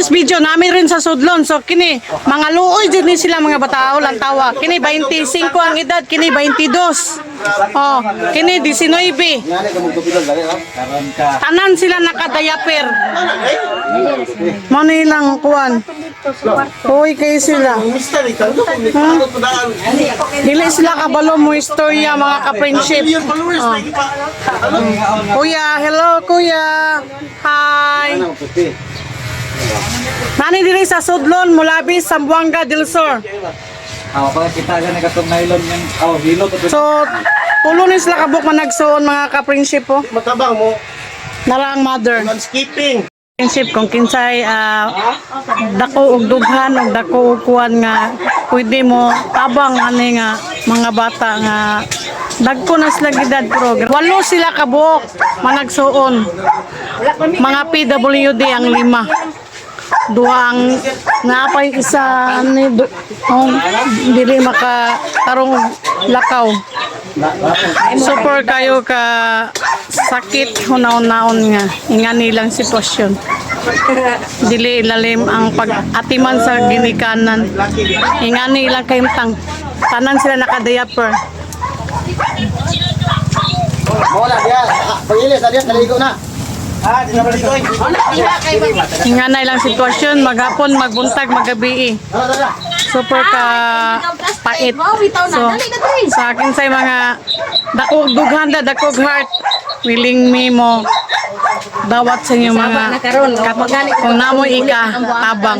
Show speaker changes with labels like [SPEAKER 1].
[SPEAKER 1] guys, video namin rin sa Sudlon. So kini mga luoy jud ni sila mga batao lang tawa. Kini 25 ang edad, kini 22. Oh, kini 19. Tanan sila nakadayaper. Mano ilang kuan. Hoy kay sila. Dili sila kabalo mo istorya mga ka-friendship. Kuya, hello kuya. Hi. Nani diri sa Sudlon, Mulabi, Zamboanga del Sur.
[SPEAKER 2] Kita ka katong nylon yung hilot.
[SPEAKER 1] So, tulo ni sila kabuk managsuon mga ka-friendship po.
[SPEAKER 3] Matabang mo.
[SPEAKER 1] Nara ang mother.
[SPEAKER 3] Landscaping.
[SPEAKER 1] Friendship kung kinsay dako og dughan og dako og kuan nga pwede mo tabang ani nga mga bata nga dagko na sila gidad program. Walo sila kabuk managsuon. Mga PWD ang 5. Duha ang napay isa ni dili makatarong lakaw. Super kayo ka sakit hunaon-naon nga inga nilang sitwasyon. Dili lalim ang pag-atiman sa ginikanan. Inga nilang kayumtang tanan sila naka-diaper.
[SPEAKER 3] Mawala dia. Pagilis dia kaligo na. Di na balik koy.
[SPEAKER 1] Inga na ilang sitwasyon, maghapon, magbuntag, magabi. Super ka pait. So, sa akin sa mga dakog dughanda, dakog heart, willing me mo dawat sa inyo mga kung namo ika tabang.